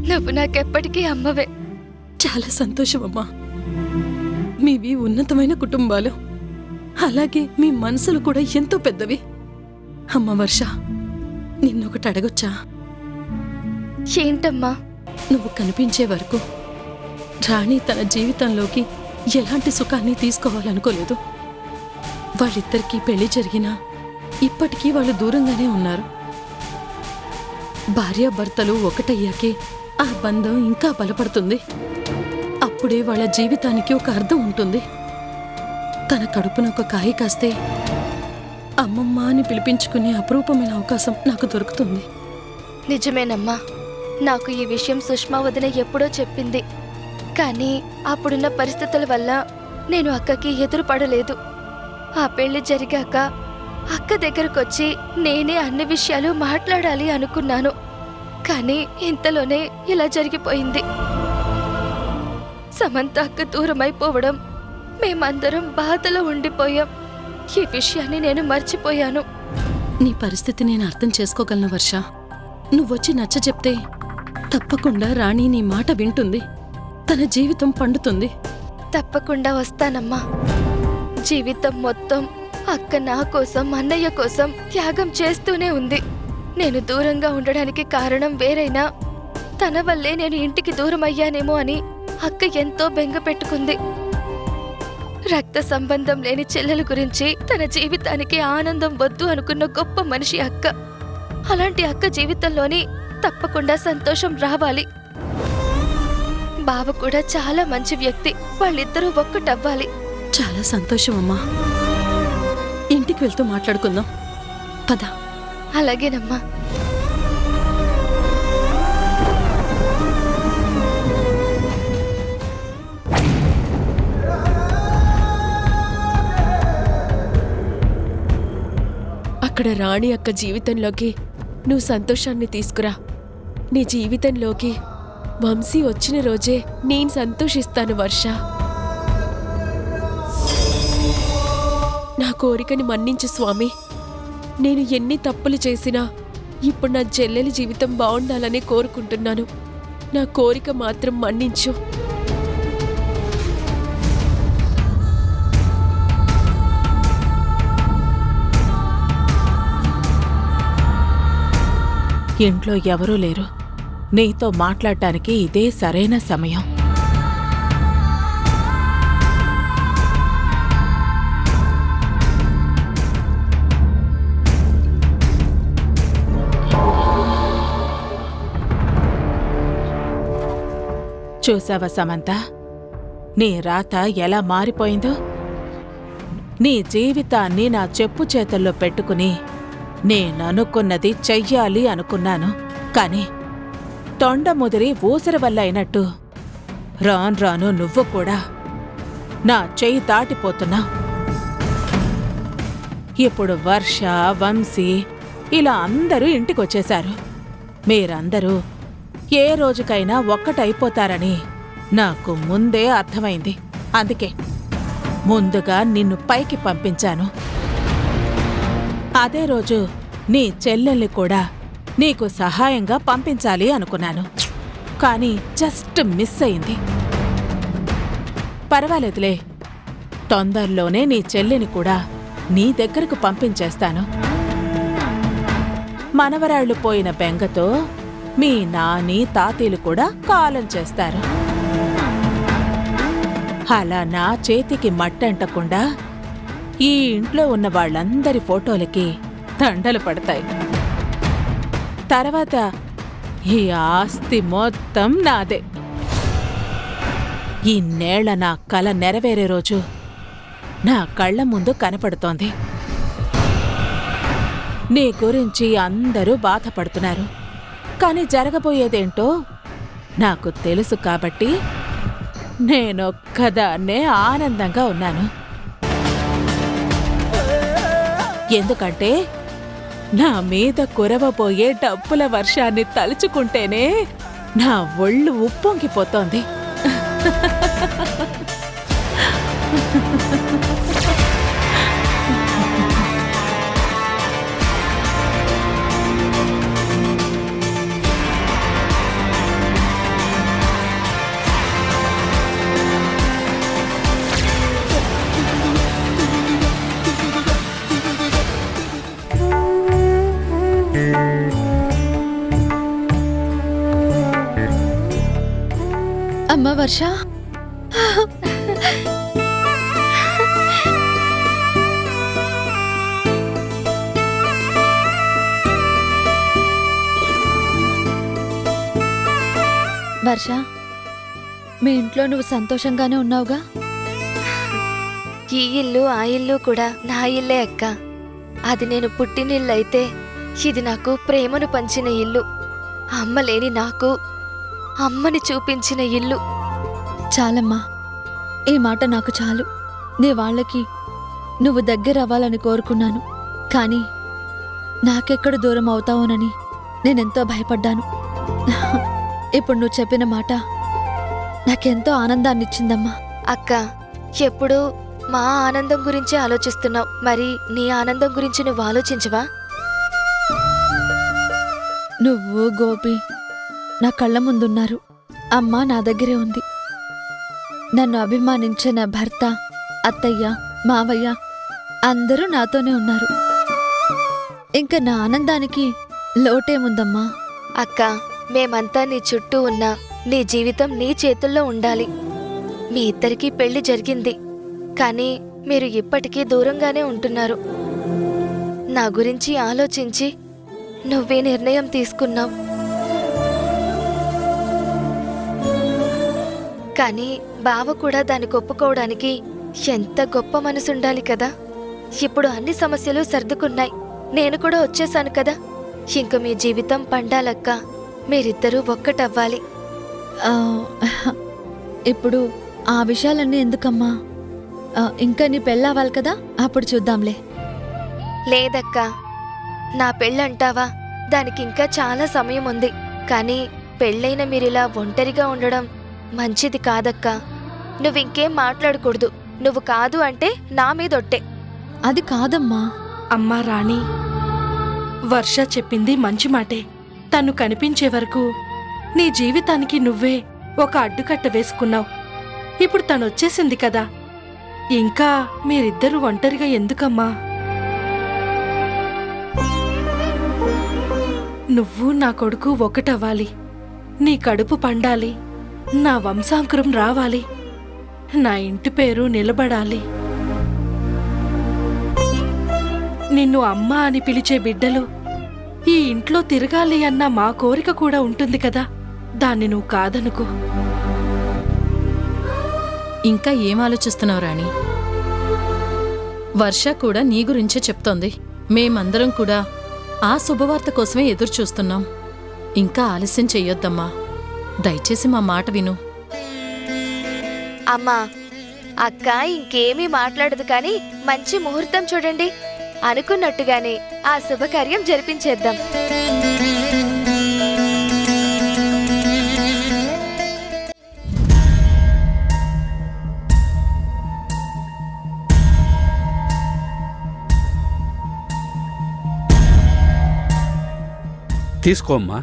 నువ్వు నాకెప్పటికీ అమ్మవే. చాలా సంతోషం అమ్మా. మీవి ఉన్నతమైన కుటుంబాలు, అలాగే మీ మనసులు కూడా ఎంతో పెద్దవి. అమ్మ వర్ష, నిన్నొకటి అడగొచ్చా? ఏంటమ్మా? నువ్వు కనిపించే వరకు రాణి తన జీవితంలోకి ఎలాంటి సుఖాన్ని తీసుకోవాలనుకోలేదు. వాళ్ళిద్దరికీ పెళ్లి జరిగినా ఇప్పటికీ వాళ్ళు దూరంగానే ఉన్నారు. భార్యాభర్తలు ఒకటయ్యాకే ఆ బంధం ఇంకా బలపడుతుంది. అప్పుడే వాళ్ళ జీవితానికి ఒక అర్థం ఉంటుంది. తన కడుపున ఒక కాయ కాస్తే అమ్మమ్మ అని పిలిపించుకునే అపురూపమైన అవకాశం నాకు దొరుకుతుంది. నిజమేనమ్మా. నాకు ఈ విషయం సుష్మా వదిన ఎప్పుడో చెప్పింది. కానీ అప్పుడున్న పరిస్థితుల వల్ల నేను అక్కకి ఎదురుపడలేదు. ఆ పెళ్లి జరిగాక అక్క దగ్గరకొచ్చి నేనే అన్ని విషయాలు మాట్లాడాలి అనుకున్నాను. కానీ ఇంతలోనే ఇలా జరిగిపోయింది. సమంత అక్క దూరమైపోవడం, మేమందరం బాధలో ఉండిపోయాం. ఈ విషయాన్ని నేను మర్చిపోయాను. నీ పరిస్థితి నేను అర్థం చేసుకోగలను వర్ష. నువ్వొచ్చి నచ్చ చెప్తే తప్పకుండా రాణి నీ మాట వింటుంది. తన జీవితం పండుతుంది. తప్పకుండా వస్తానమ్మా. జీవితం మొత్తం అక్క నా కోసం, అన్నయ్య కోసం త్యాగం చేస్తూనే ఉంది. నేను దూరంగా ఉండడానికి కారణం వేరైనా తన వల్లే నేను ఇంటికి దూరం అయ్యానేమో అని అక్క ఎంతో బెంగ పెట్టుకుంది. రక్త సంబంధం లేని చెల్లెల గురించి తన జీవితానికి ఆనందం వద్దు అనుకున్న గొప్ప మనిషి అక్క. అలాంటి అక్క జీవితంలోని తప్పకుండా సంతోషం రావాలి. బావ కూడా చాలా మంచి వ్యక్తి. వాళ్ళిద్దరూ ఒక్కటవ్వాలి. చాలా సంతోషం అమ్మా. ఇంటికి వెళ్తూ మాట్లాడుకుందాం పద. అలాగేనమ్మా. అక్కడ రాణి అక్క జీవితంలోకి నువ్వు సంతోషాన్ని తీసుకురా. నీ జీవితంలోకి వంశీ వచ్చిన రోజే నేను సంతోషిస్తాను వర్ష. నా కోరికని మన్నించు స్వామి. నేను ఎన్ని తప్పులు చేసినా ఇప్పుడు నా చెల్లెలి జీవితం బాగుండాలనే కోరుకుంటున్నాను. నా కోరిక మాత్రం మన్నించు. ఇంట్లో ఎవరూ లేరు. నీతో మాట్లాడటానికి ఇదే సరైన సమయం. చూసావా సమంత, నీ రాత ఎలా మారిపోయిందో? నీ జీవితాన్ని నా చెప్పు చేతుల్లో పెట్టుకుని నేననుకున్నది చెయ్యాలి అనుకున్నాను. కాని తొండ ముదిరి ఊసరి వల్ల అయినట్టు రాను రాను నువ్వు కూడా నా చెయ్యి దాటిపోతున్నా. ఇప్పుడు వర్ష, వంశీ ఇలా అందరూ ఇంటికొచ్చేశారు. మీరందరూ ఏ రోజుకైనా ఒక్కటైపోతారని నాకు ముందే అర్థమైంది. అందుకే ముందుగా నిన్ను పైకి పంపించాను. అదే రోజు నీ చెల్లెల్ని కూడా నీకు సహాయంగా పంపించాలి అనుకున్నాను. కానీ జస్ట్ మిస్ అయింది. పర్వాలేదులే, తొందరలోనే నీ చెల్లిని కూడా నీ దగ్గరకు పంపించేస్తాను. మనవరాళ్లు పోయిన బెంగతో మీ నాని, తాతీలు కూడా కాలం చేస్తారు. అలా నా చేతికి మట్టంటకుండా ఈ ఇంట్లో ఉన్న వాళ్ళందరి ఫోటోలకి దండలు పడతాయి. తర్వాత ఈ ఆస్తి మొత్తం నాదే. ఇన్నేళ్ల నా కల నెరవేరే రోజు నా కళ్ల ముందు కనపడుతోంది. నీ గురించి అందరూ బాధపడుతున్నారు. కాని జరగబోయేదేంటో నాకు తెలుసు కాబట్టి నేనొక్కదాన్నే ఆనందంగా ఉన్నాను. ఎందుకంటే నా మీద కురవబోయే డబ్బుల వర్షాన్ని తలుచుకుంటేనే నా ఒళ్ళు ఉప్పొంగిపోతోంది. అమ్మ వర్ష, వర్ష, మీ ఇంట్లో నువ్వు సంతోషంగానే ఉన్నావుగా? ఈ ఇల్లు ఆ ఇల్లు కూడా నా ఇల్లే అక్క. అది నేను పుట్టినిల్లు అయితే ఇది నాకు ప్రేమను పంచిన ఇల్లు. అమ్మ లేని నాకు అమ్మని చూపించిన ఇల్లు. చాలమ్మా, ఈ మాట నాకు చాలు. నీ వాళ్ళకి నువ్వు దగ్గర అవ్వాలని కోరుకున్నాను, కానీ నాకెక్కడ దూరం అవుతావునని నేనెంతో భయపడ్డాను. ఇప్పుడు నువ్వు చెప్పిన మాట నాకెంతో ఆనందాన్నిచ్చిందమ్మా. అక్క, ఎప్పుడూ మా ఆనందం గురించి ఆలోచిస్తున్నావు, మరి నీ ఆనందం గురించి నువ్వు ఆలోచించవా? నువ్వు గోపి నా కళ్ళ ముందున్నారు. అమ్మ నా దగ్గరే ఉంది. నన్ను అభిమానించిన భర్త, అత్తయ్య, మావయ్య అందరూ నాతోనే ఉన్నారు. ఇంకా నా ఆనందానికి లోటేముందమ్మా? అక్క, మేమంతా నీ చుట్టూ ఉన్నా నీ జీవితం నీ చేతుల్లో ఉండాలి. మీ ఇద్దరికీ పెళ్లి జరిగింది, కానీ మీరు ఇప్పటికీ దూరంగానే ఉంటున్నారు. నా గురించి ఆలోచించి నువ్వే నిర్ణయం తీసుకున్నావు. కానీ బావ కూడా దానికి ఒప్పుకోవడానికి ఎంత గొప్ప మనసుండాలి కదా. ఇప్పుడు అన్ని సమస్యలు సర్దుకున్నాయి, నేను కూడా వచ్చేసాను కదా. ఇంక మీ జీవితం పండాలక్క. మీరిద్దరూ ఒక్కటవ్వాలి. ఆ, ఇప్పుడు ఆ విషయాలన్నీ ఎందుకమ్మా? ఇంకా నీ పెళ్ళవ్వాలి కదా, అప్పుడు చూద్దాంలే. లేదక్కా, నా పెళ్ళంటావా, దానికి ఇంకా చాలా సమయం ఉంది. కానీ పెళ్ళైన మీరిలా ఒంటరిగా ఉండడం మంచిది కాదక్కా. నువ్వింకేం మాట్లాడకూడదు. నువ్వు కాదు అంటే నా మీదొట్టే. అది కాదమ్మా. అమ్మా రాణి, వర్ష చెప్పింది మంచి మాటే. తను కనిపించే వరకు నీ జీవితానికి నువ్వే ఒక అడ్డుకట్ట వేసుకున్నావు. ఇప్పుడు తనొచ్చేసింది కదా, ఇంకా మీరిద్దరూ ఒంటరిగా ఎందుకమ్మా? నువ్వు నా కొడుకు ఒకటవ్వాలి, నీ కడుపు పండాలి, నా వంశాంకురం రావాలి, నా ఇంటి పేరు నిలబడాలి. నిన్ను అమ్మ అని పిలిచే బిడ్డలు ఈ ఇంట్లో తిరగాలి అన్న మా కోరిక కూడా ఉంటుంది కదా, దాన్ని నువ్వు కాదనుకో. ఇంకా ఏం ఆలోచిస్తున్నావు రాణి? వర్ష కూడా నీ గురించే చెప్తోంది. మేమందరం కూడా ఆ శుభవార్త కోసమే ఎదురు చూస్తున్నాం. ఇంకా ఆలస్యం చెయ్యొద్దమ్మా. దయచేసి మా మాట విను. అమ్మా, అక్క ఇంకేమీ మాట్లాడదు, కానీ మంచి ముహూర్తం చూడండి. అనుకున్నట్టుగానే ఆ శుభకార్యం జరిపించేద్దాం. తీసుకోమ్మా.